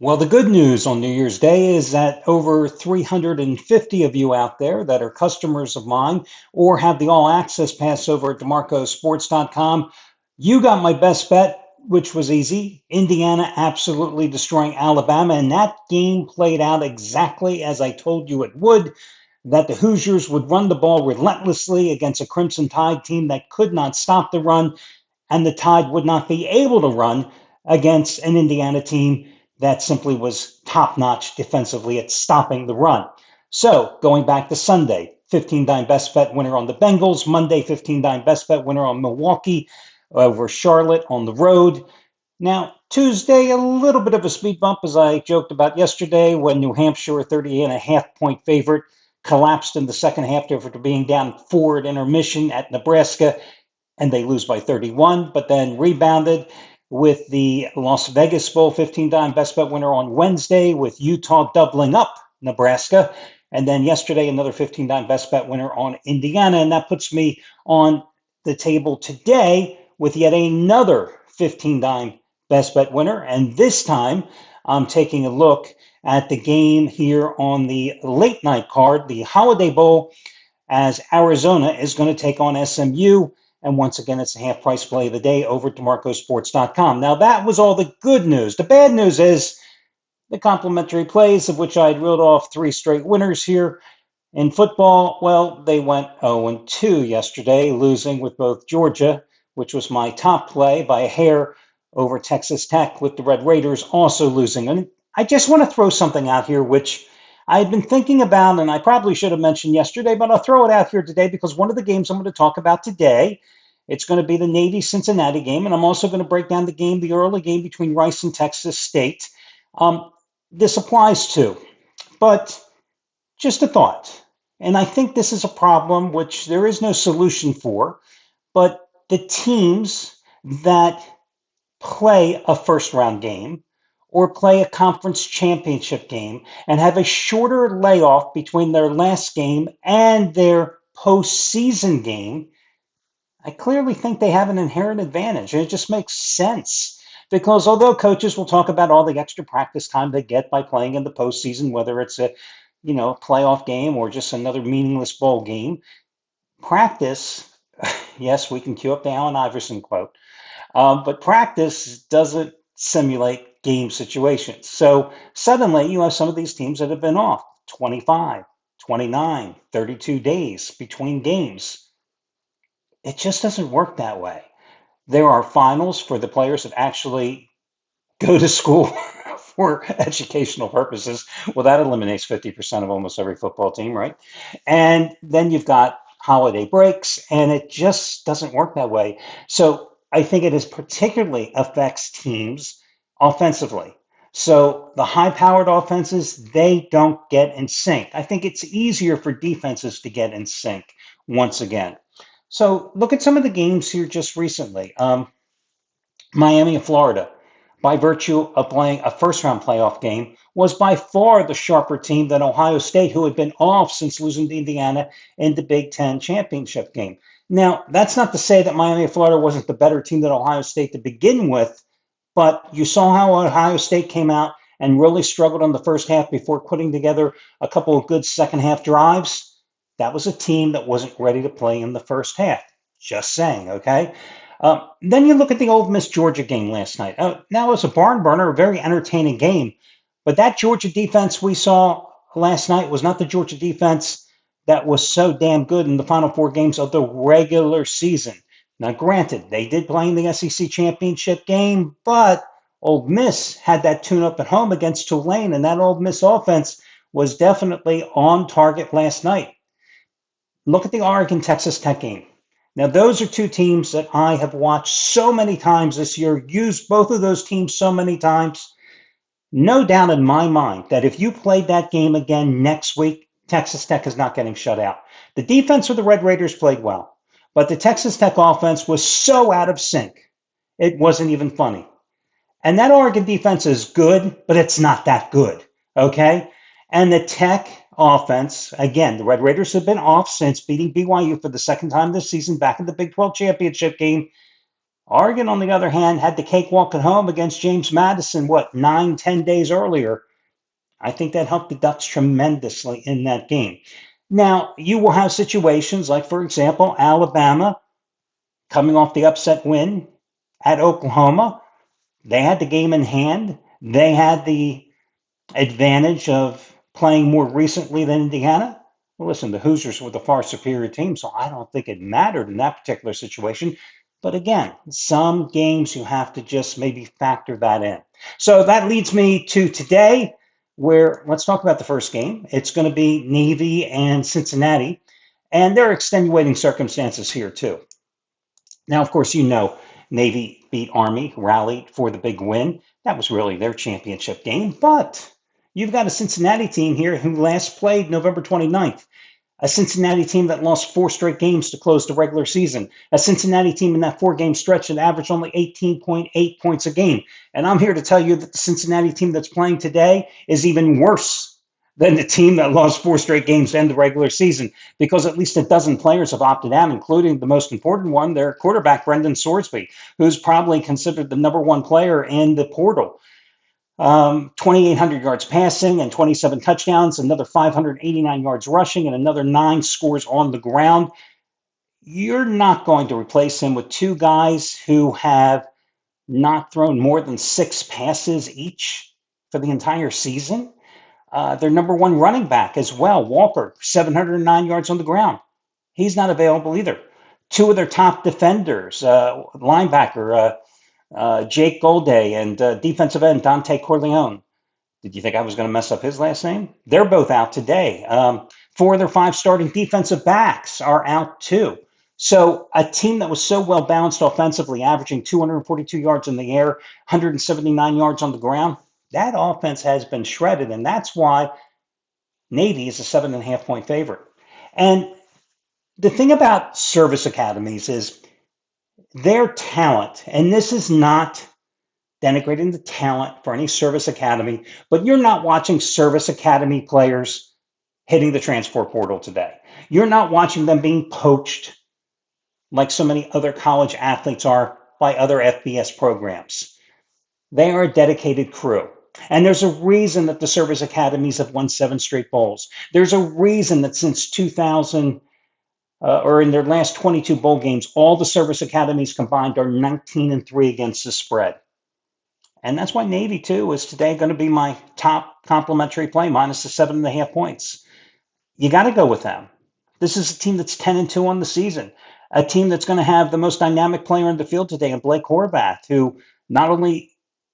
Well, the good news on New Year's Day is that over 350 of you out there that are customers of mine or have the all access pass over at DeMarcoSports.com, you got my best bet, which was easy. Indiana absolutely destroying Alabama, and that game played out exactly as I told you it would. That the Hoosiers would run the ball relentlessly against a Crimson Tide team that could not stop the run, and the Tide would not be able to run against an Indiana team that simply was top notch defensively at stopping the run. So going back to Sunday, 15-dime best bet winner on the Bengals. Monday, 15-dime best bet winner on Milwaukee over Charlotte on the road. Now, Tuesday, a little bit of a speed bump, as I joked about yesterday, when New Hampshire, a 30.5-point favorite, collapsed in the second half after being down 4 at intermission at Nebraska, and they lose by 31, but then rebounded with the Las Vegas Bowl 15-dime best bet winner on Wednesday, with Utah doubling up Nebraska. And then yesterday, another 15-dime best bet winner on Indiana. And that puts me on the table today with yet another 15-dime best bet winner. And this time, I'm taking a look at the game here on the late night card, the Holiday Bowl, as Arizona is going to take on SMU. And once again, it's the half price play of the day over at DeMarcoSports.com. Now, that was all the good news. The bad news is the complimentary plays, of which I'd reeled off 3 straight winners here. In football, well, they went 0-2 yesterday, losing with both Georgia, which was my top play by a hair, over Texas Tech, with the Red Raiders also losing. And I just want to throw something out here, which I had been thinking about, and I probably should have mentioned yesterday, but I'll throw it out here today because one of the games I'm going to talk about today, it's going to be the Navy-Cincinnati game, and I'm also going to break down the early game between Rice and Texas State. This applies to, but just a thought. And I think this is a problem which there is no solution for, but the teams that play a first-round game or play a conference championship game and have a shorter layoff between their last game and their postseason game, I clearly think they have an inherent advantage. And it just makes sense because although coaches will talk about all the extra practice time they get by playing in the postseason, whether it's a playoff game or just another meaningless bowl game, practice, yes, we can cue up the Allen Iverson quote, but practice doesn't simulate game situations. So suddenly you have some of these teams that have been off 25, 29, 32 days between games. It just doesn't work that way. There are finals for the players that actually go to school for educational purposes. Well, that eliminates 50% of almost every football team, right? And then you've got holiday breaks, and it just doesn't work that way. So I think it particularly affects teams offensively. So the high-powered offenses, they don't get in sync. I think it's easier for defenses to get in sync once again. So look at some of the games here just recently. Miami and Florida, by virtue of playing a first-round playoff game, was by far the sharper team than Ohio State, who had been off since losing to Indiana in the Big Ten championship game. Now, that's not to say that Miami and Florida wasn't the better team than Ohio State to begin with, but you saw how Ohio State came out and really struggled in the first half before putting together a couple of good second half drives. That was a team that wasn't ready to play in the first half. Just saying, okay? Then you look at the Ole Miss Georgia game last night. Now it was a barn burner, a very entertaining game, but that Georgia defense we saw last night was not the Georgia defense that was so damn good in the final 4 games of the regular season. Now, granted, they did play in the SEC championship game, but Ole Miss had that tune-up at home against Tulane, and that Ole Miss offense was definitely on target last night. Look at the Oregon-Texas Tech game. Now, those are 2 teams that I have watched so many times this year, used both of those teams so many times. No doubt in my mind that if you played that game again next week, Texas Tech is not getting shut out. The defense of the Red Raiders played well, but the Texas Tech offense was so out of sync, it wasn't even funny. And that Oregon defense is good, but it's not that good, okay? And the Tech offense, again, the Red Raiders have been off since beating BYU for the second time this season back in the Big 12 championship game. Oregon, on the other hand, had the cakewalk at home against James Madison, what, 9, 10 days earlier. I think that helped the Ducks tremendously in that game. Now, you will have situations like, for example, Alabama coming off the upset win at Oklahoma. They had the game in hand. They had the advantage of playing more recently than Indiana. Well, listen, the Hoosiers were the far superior team, so I don't think it mattered in that particular situation. But again, some games you have to just maybe factor that in. So that leads me to today, where let's talk about the first game. It's going to be Navy and Cincinnati, and there are extenuating circumstances here too. Now, of course, Navy beat Army, rallied for the big win. That was really their championship game. But you've got a Cincinnati team here who last played November 29th. A Cincinnati team that lost 4 straight games to close the regular season. A Cincinnati team in that 4-game stretch that averaged only 18.8 points a game. And I'm here to tell you that the Cincinnati team that's playing today is even worse than the team that lost 4 straight games to end the regular season, because at least a dozen players have opted out, including the most important one, their quarterback, Brendan Sorsby, who's probably considered the #1 player in the portal. 2,800 yards passing and 27 touchdowns, another 589 yards rushing, and another 9 scores on the ground. You're not going to replace him with 2 guys who have not thrown more than 6 passes each for the entire season. Their #1 running back as well, Walker, 709 yards on the ground. He's not available either. 2 of their top defenders, linebacker Jake Golday and defensive end Dante Corleone. Did you think I was going to mess up his last name? They're both out today. 4 of their 5 starting defensive backs are out too. So a team that was so well balanced offensively, averaging 242 yards in the air, 179 yards on the ground, that offense has been shredded, and that's why Navy is a 7.5-point favorite. And the thing about service academies is their talent, and this is not denigrating the talent for any service academy, but you're not watching service academy players hitting the transfer portal today. You're not watching them being poached like so many other college athletes are by other FBS programs. They are a dedicated crew. And there's a reason that the service academies have won 7 straight bowls. There's a reason that since 2000, or in their last 22 bowl games, all the service academies combined are 19-3 against the spread. And that's why Navy, too, is today going to be my top complimentary play, minus the 7.5 points. You got to go with them. This is a team that's 10-2 on the season, a team that's going to have the most dynamic player in the field today in Blake Horvath, who not only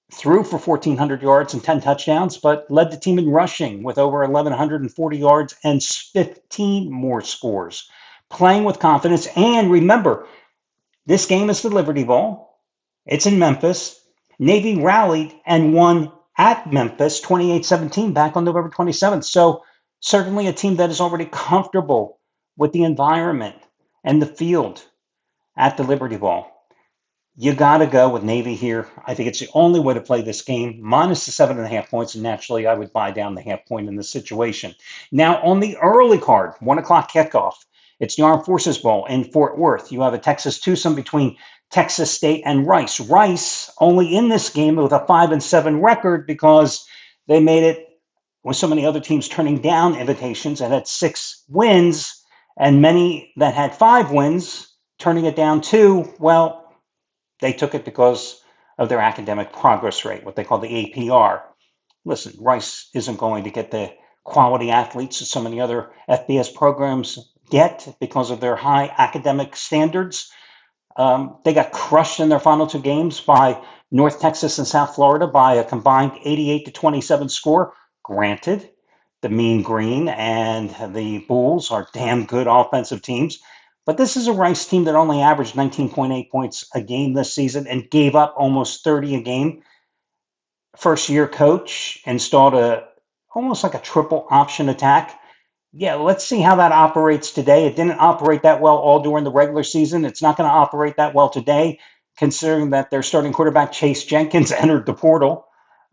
threw for 1,400 yards and 10 touchdowns, but led the team in rushing with over 1,140 yards and 15 more scores. Playing with confidence. And remember, this game is the Liberty Bowl. It's in Memphis. Navy rallied and won at Memphis 28-17 back on November 27th. So certainly a team that is already comfortable with the environment and the field at the Liberty Bowl. You got to go with Navy here. I think it's the only way to play this game, minus the 7.5 points, and naturally I would buy down the half point in this situation. Now, on the early card, 1 o'clock kickoff, it's the Armed Forces Bowl in Fort Worth. You have a Texas twosome between Texas State and Rice. Rice only in this game with a 5-7 record because they made it with so many other teams turning down invitations and had 6 wins, and many that had 5 wins turning it down too. Well, they took it because of their academic progress rate, what they call the APR. Listen, Rice isn't going to get the quality athletes that so many other FBS programs get because of their high academic standards. They got crushed in their final 2 games by North Texas and South Florida by a combined 88-27 score. Granted, the Mean Green and the Bulls are damn good offensive teams, but this is a Rice team that only averaged 19.8 points a game this season and gave up almost 30 a game. First-year coach installed almost like a triple option attack. Yeah, let's see how that operates today. It didn't operate that well all during the regular season. It's not going to operate that well today, considering that their starting quarterback, Chase Jenkins, entered the portal.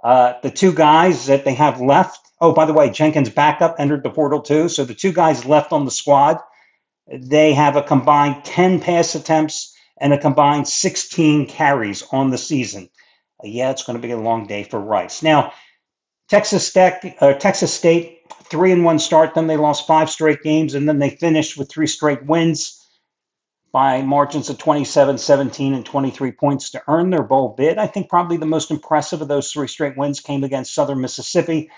The 2 guys that they have left, oh, by the way, Jenkins' backup entered the portal too. So the 2 guys left on the squad, they have a combined 10 pass attempts and a combined 16 carries on the season. Yeah, it's going to be a long day for Rice. Now, Texas State, 3-1 start. Then they lost 5 straight games, and then they finished with 3 straight wins by margins of 27, 17, and 23 points to earn their bowl bid. I think probably the most impressive of those 3 straight wins came against Southern Mississippi.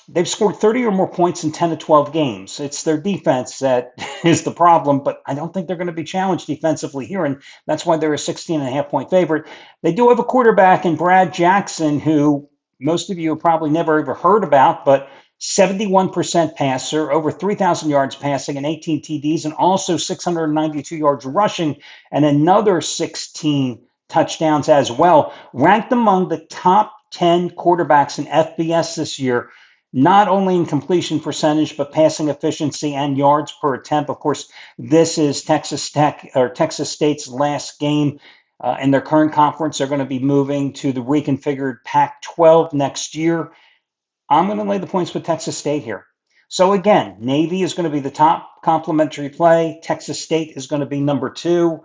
They've scored 30 or more points in 10 to 12 games. It's their defense that is the problem, but I don't think they're going to be challenged defensively here, and that's why they're a 16.5-point favorite. They do have a quarterback in Brad Jackson, who most of you have probably never ever heard about, but 71% passer, over 3,000 yards passing and 18 TDs, and also 692 yards rushing and another 16 touchdowns as well. Ranked among the top 10 quarterbacks in FBS this year, not only in completion percentage, but passing efficiency and yards per attempt. Of course, this is Texas State's last game in their current conference. They're going to be moving to the reconfigured Pac-12 next year. I'm going to lay the points with Texas State here. So again, Navy is going to be the top complimentary play. Texas State is going to be number 2.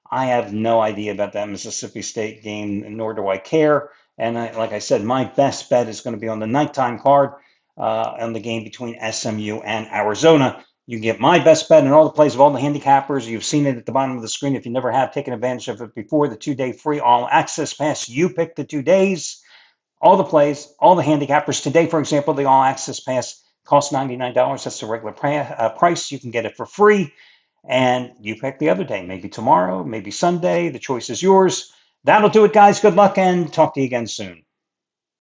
I have no idea about that Mississippi State game, nor do I care. And like I said, my best bet is going to be on the nighttime card on the game between SMU and Arizona. You can get my best bet and all the plays of all the handicappers. You've seen it at the bottom of the screen. If you never have taken advantage of it before, the 2-day free all-access pass. You pick the 2 days, all the plays, all the handicappers. Today, for example, the all-access pass costs $99. That's the regular price. You can get it for free, and you pick the other day. Maybe tomorrow, maybe Sunday. The choice is yours. That'll do it, guys. Good luck, and talk to you again soon.